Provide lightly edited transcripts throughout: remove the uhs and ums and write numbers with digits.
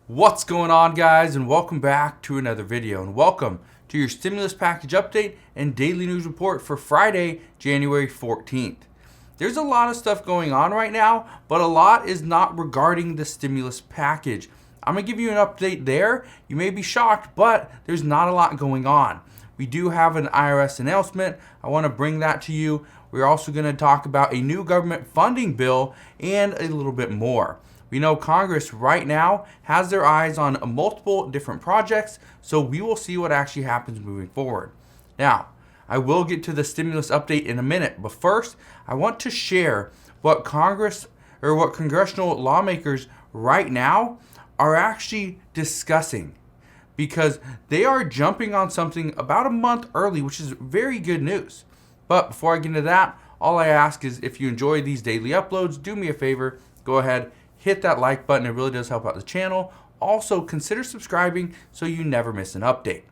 What's going on, guys, and welcome back to another video, and welcome to your stimulus package update and daily news report for Friday, January 14th. There's a lot of stuff going on right now, but a lot is not regarding the stimulus package. I'm going to give you an update there. You may be shocked, but there's not a lot going on. We do have an IRS announcement. I want to bring that to you. We're also going to talk about a new government funding bill and a little bit more. We know Congress right now has their eyes on multiple different projects, so we will see what actually happens moving forward. Now, I will get to the stimulus update in a minute, but first, I want to share what congressional lawmakers right now are actually discussing, because they are jumping on something about a month early, which is very good news. But before I get into that, all I ask is if you enjoy these daily uploads, do me a favor, go ahead, hit that like button. It really does help out the channel. Also, consider subscribing so you never miss an update.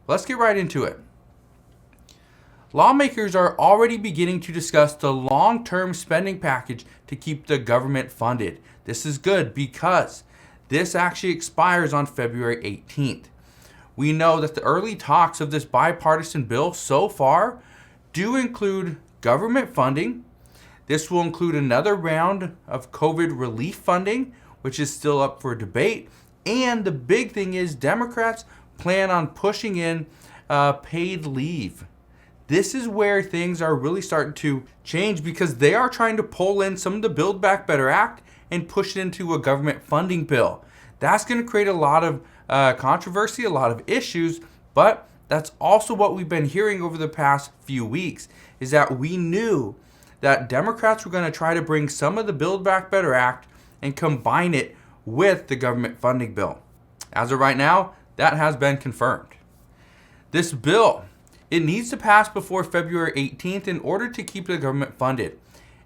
Let's get right into it. Lawmakers are already beginning to discuss the long-term spending package to keep the government funded. This is good because this actually expires on February 18th. We know that the early talks of this bipartisan bill so far do include government funding. This will include another round of COVID relief funding, which is still up for debate. And the big thing is Democrats plan on pushing in paid leave. This is where things are really starting to change, because they are trying to pull in some of the Build Back Better Act and push it into a government funding bill. That's going to create a lot of controversy, a lot of issues, but that's also what we've been hearing over the past few weeks, is that we knew that Democrats were going to try to bring some of the Build Back Better Act and combine it with the government funding bill. As of right now, that has been confirmed. This bill, it needs to pass before February 18th in order to keep the government funded.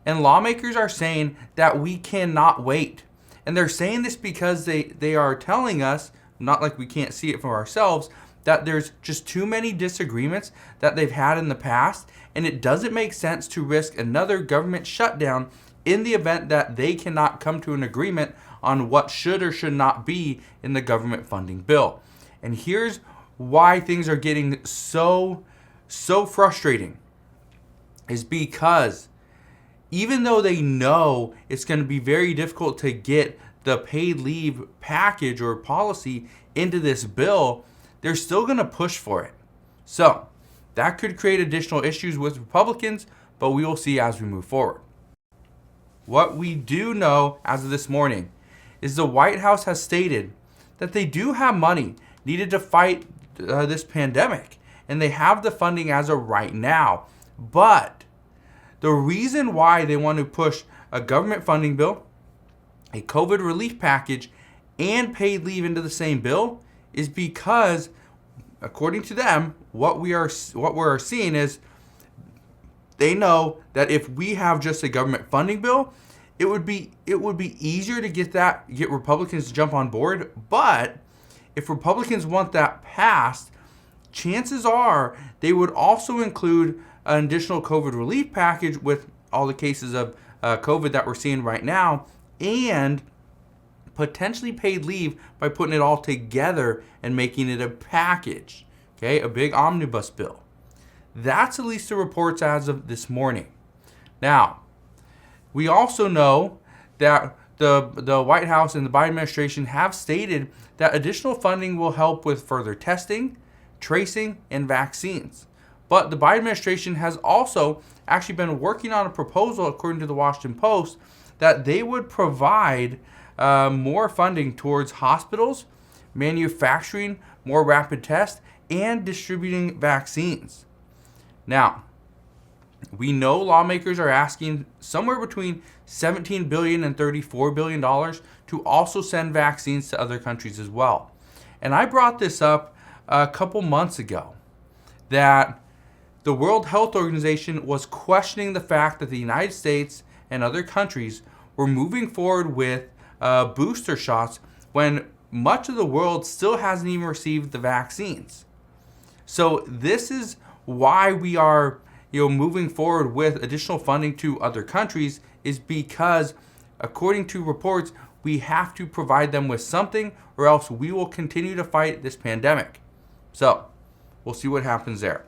And lawmakers are saying that we cannot wait. And they're saying this because they are telling us, not like we can't see it for ourselves, that there's just too many disagreements that they've had in the past, and it doesn't make sense to risk another government shutdown in the event that they cannot come to an agreement on what should or should not be in the government funding bill. And here's why things are getting so frustrating, is because even though they know it's going to be very difficult to get the paid leave package or policy into this bill, they're still going to push for it. So that could create additional issues with Republicans, but we will see as we move forward. What we do know as of this morning is the White House has stated that they do have money needed to fight this pandemic, and they have the funding as of right now. But the reason why they want to push a government funding bill, a COVID relief package, and paid leave into the same bill is because, according to them, what we're seeing is they know that if we have just a government funding bill, it would be easier to get Republicans to jump on board. But if Republicans want that passed, chances are they would also include an additional COVID relief package with all the cases of COVID that we're seeing right now, and potentially paid leave by putting it all together and making it a package, okay, a big omnibus bill. That's at least the reports as of this morning. Now, we also know that the White House and the Biden administration have stated that additional funding will help with further testing, tracing, and vaccines. But the Biden administration has also actually been working on a proposal, according to the Washington Post, that they would provide more funding towards hospitals, manufacturing more rapid tests, and distributing vaccines. Now, we know lawmakers are asking somewhere between $17 billion and $34 billion to also send vaccines to other countries as well. And I brought this up a couple months ago, that the World Health Organization was questioning the fact that the United States and other countries were moving forward with booster shots when much of the world still hasn't even received the vaccines. So this is why we are moving forward with additional funding to other countries, is because, according to reports, We have to provide them with something, or else we will continue to fight this pandemic. So we'll see what happens there.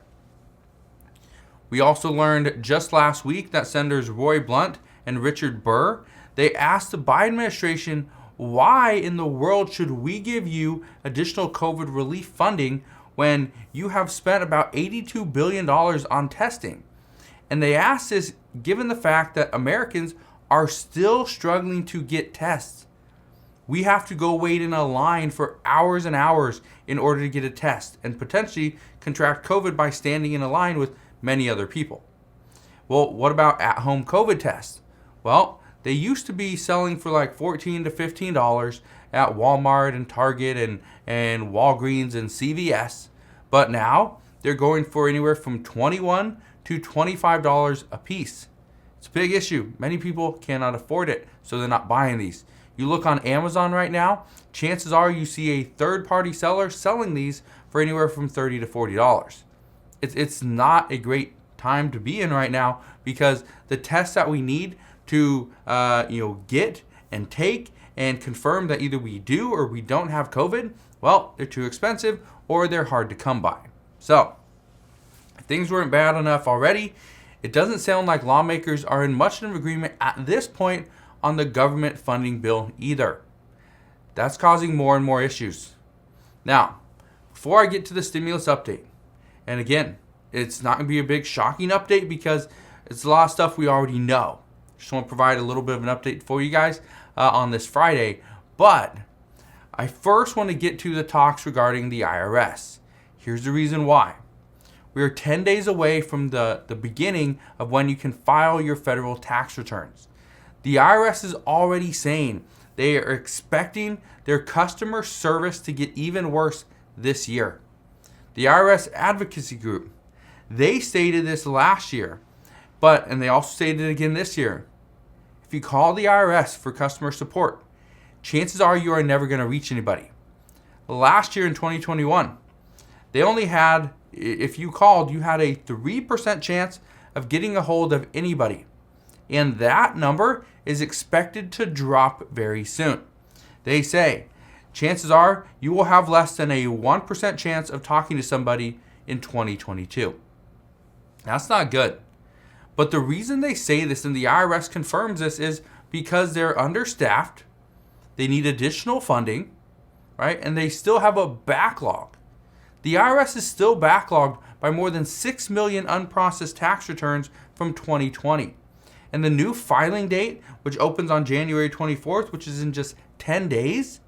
We also learned just last week that Senators Roy Blunt and Richard Burr, they asked the Biden administration, why in the world should we give you additional COVID relief funding when you have spent about $82 billion on testing? And they asked this given the fact that Americans are still struggling to get tests. We have to go wait in a line for hours and hours in order to get a test and potentially contract COVID by standing in a line with many other people. Well, what about at-home COVID tests? Well, they used to be selling for like $14 to $15 at Walmart and Target and Walgreens and CVS, but now they're going for anywhere from $21 to $25 a piece. It's a big issue. Many people cannot afford it, so they're not buying these. You look on Amazon right now, chances are you see a third-party seller selling these for anywhere from $30 to $40. It's not a great time to be in right now because the tests that we need to get and take and confirm that either we do or we don't have COVID, well, they're too expensive or they're hard to come by. So if things weren't bad enough already, it doesn't sound like lawmakers are in much of agreement at this point on the government funding bill either. That's causing more and more issues. Now, before I get to the stimulus update, and again, it's not going to be a big shocking update because it's a lot of stuff we already know. Just want to provide a little bit of an update for you guys on this Friday. But I first want to get to the talks regarding the IRS. Here's the reason why. We are 10 days away from the beginning of when you can file your federal tax returns. The IRS is already saying they are expecting their customer service to get even worse this year. The IRS Advocacy Group, they stated this last year, and they also stated it again this year. If you call the IRS for customer support, chances are you are never going to reach anybody. Last year in 2021, they only had, if you called, you had a 3% chance of getting a hold of anybody. And that number is expected to drop very soon. They say, chances are you will have less than a 1% chance of talking to somebody in 2022. That's not good. But the reason they say this and the IRS confirms this is because they're understaffed, they need additional funding, right? And they still have a backlog. The IRS is still backlogged by more than 6 million unprocessed tax returns from 2020. And the new filing date, which opens on January 24th, which is in just 10 days,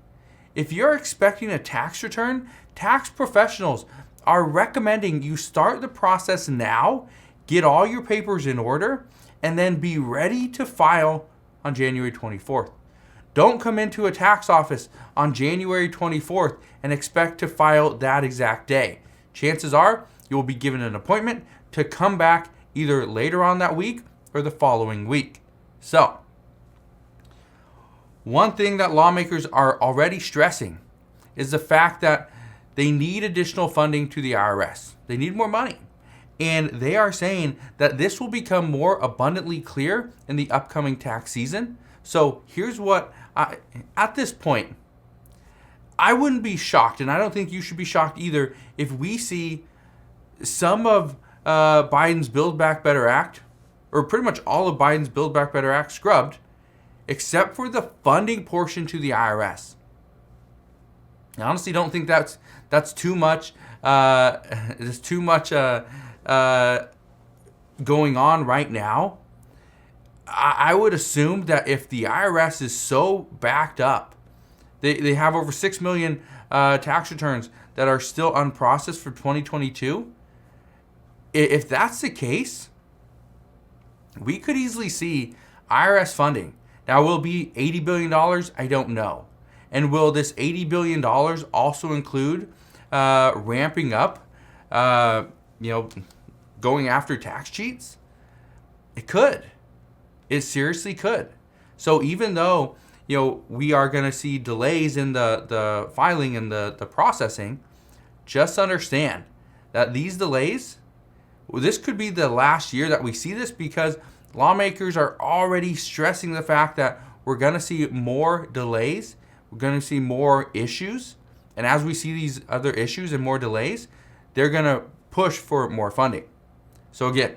if you're expecting a tax return, tax professionals are recommending you start the process now, get all your papers in order, and then be ready to file on January 24th. Don't come into a tax office on January 24th and expect to file that exact day. Chances are you will be given an appointment to come back either later on that week or the following week. So, one thing that lawmakers are already stressing is the fact that they need additional funding to the IRS. They need more money. And they are saying that this will become more abundantly clear in the upcoming tax season. So here's what, at this point, I wouldn't be shocked, and I don't think you should be shocked either, if we see some of Biden's Build Back Better Act, or pretty much all of Biden's Build Back Better Act scrubbed, except for the funding portion to the IRS. I honestly don't think that's too much. There's too much going on right now. I would assume that if the IRS is so backed up, they have over 6 million tax returns that are still unprocessed for 2022. If that's the case, we could easily see IRS funding. Now, will it be $80 billion? I don't know. And will this $80 billion also include ramping up, going after tax cheats? It could. It seriously could. So even though, we are going to see delays in the filing and the processing, just understand that these delays, this could be the last year that we see this, because lawmakers are already stressing the fact that we're going to see more delays. We're going to see more issues. And as we see these other issues and more delays, they're going to push for more funding. So again,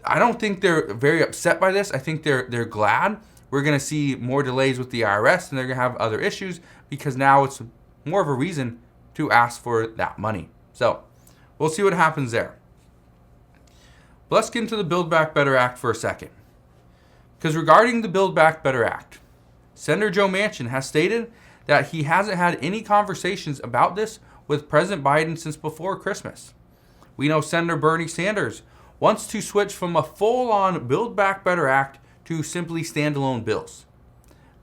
I don't think they're very upset by this. I think they're glad we're going to see more delays with the IRS, and they're going to have other issues because now it's more of a reason to ask for that money. So we'll see what happens there. But let's get into the Build Back Better Act for a second. Because regarding the Build Back Better Act, Senator Joe Manchin has stated that he hasn't had any conversations about this with President Biden since before Christmas. We know Senator Bernie Sanders wants to switch from a full-on Build Back Better Act to simply standalone bills.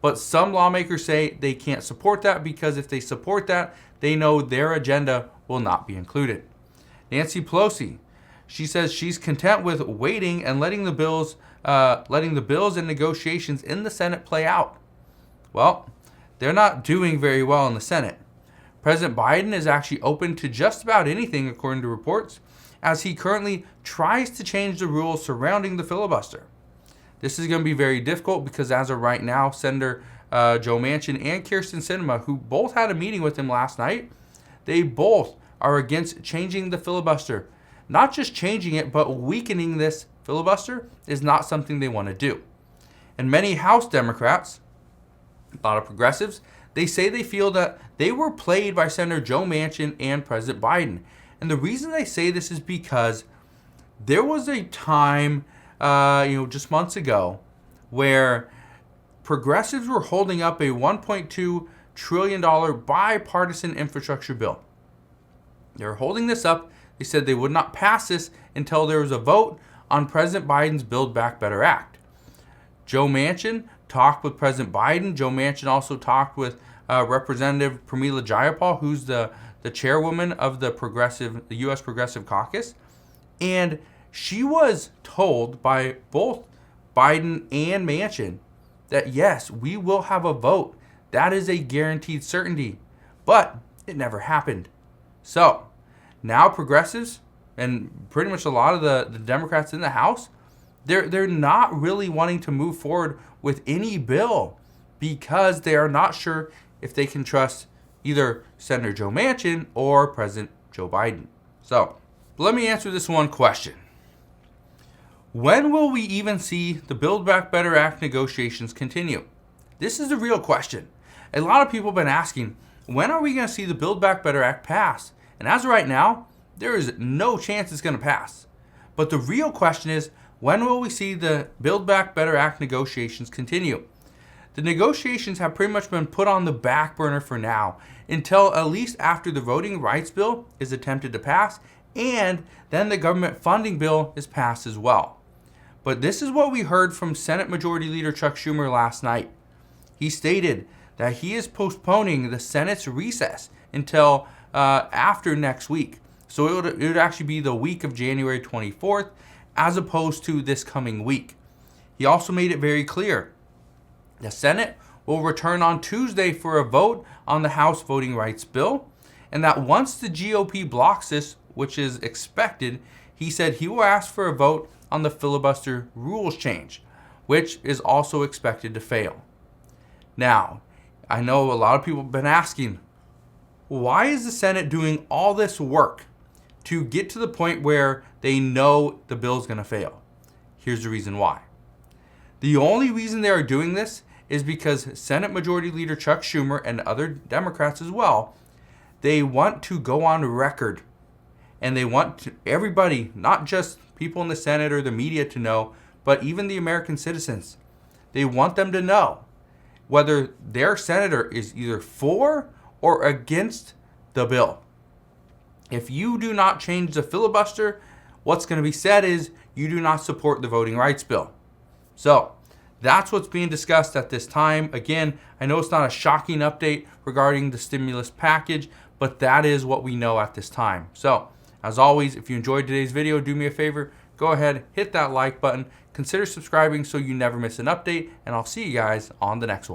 But some lawmakers say they can't support that because if they support that, they know their agenda will not be included. Nancy Pelosi, she says she's content with waiting and letting the bills and negotiations in the Senate play out. Well, they're not doing very well in the Senate. President Biden is actually open to just about anything, according to reports, as he currently tries to change the rules surrounding the filibuster. This is going to be very difficult because as of right now, Senator Joe Manchin and Kyrsten Sinema, who both had a meeting with him last night, they both are against changing the filibuster. Not just changing it, but weakening this filibuster is not something they want to do. And many House Democrats, a lot of progressives, they say they feel that they were played by Senator Joe Manchin and President Biden. And the reason they say this is because there was a time, just months ago, where progressives were holding up a $1.2 trillion bipartisan infrastructure bill. They were holding this up. They said they would not pass this until there was a vote on President Biden's Build Back Better Act. Joe Manchin talked with President Biden. Joe Manchin also talked with Representative Pramila Jayapal, who's the chairwoman of the U.S. Progressive Caucus. And she was told by both Biden and Manchin that, yes, we will have a vote. That is a guaranteed certainty. But it never happened. So now progressives and pretty much a lot of the Democrats in the House, they're not really wanting to move forward with any bill because they are not sure if they can trust either Senator Joe Manchin or President Joe Biden. So let me answer this one question. When will we even see the Build Back Better Act negotiations continue? This is a real question. A lot of people have been asking, when are we going to see the Build Back Better Act pass? And as of right now, there is no chance it's going to pass. But the real question is, when will we see the Build Back Better Act negotiations continue? The negotiations have pretty much been put on the back burner for now, until at least after the voting rights bill is attempted to pass, and then the government funding bill is passed as well. But this is what we heard from Senate Majority Leader Chuck Schumer last night. He stated that he is postponing the Senate's recess until after next week. So it would actually be the week of January 24th as opposed to this coming week. He also made it very clear the Senate will return on Tuesday for a vote on the House voting rights bill, and that once the GOP blocks this, which is expected, he said he will ask for a vote on the filibuster rules change, which is also expected to fail. Now, I know a lot of people have been asking, why is the Senate doing all this work to get to the point where they know the bill is going to fail? Here's the reason why. The only reason they are doing this is because Senate Majority Leader Chuck Schumer and other Democrats as well, they want to go on record and they want everybody, not just people in the Senate or the media to know, but even the American citizens. They want them to know whether their senator is either for or against the bill. If you do not change the filibuster, what's going to be said is you do not support the voting rights bill. So that's what's being discussed at this time. Again, I know it's not a shocking update regarding the stimulus package, but that is what we know at this time. So as always, if you enjoyed today's video, do me a favor, go ahead, hit that like button, consider subscribing so you never miss an update, and I'll see you guys on the next one.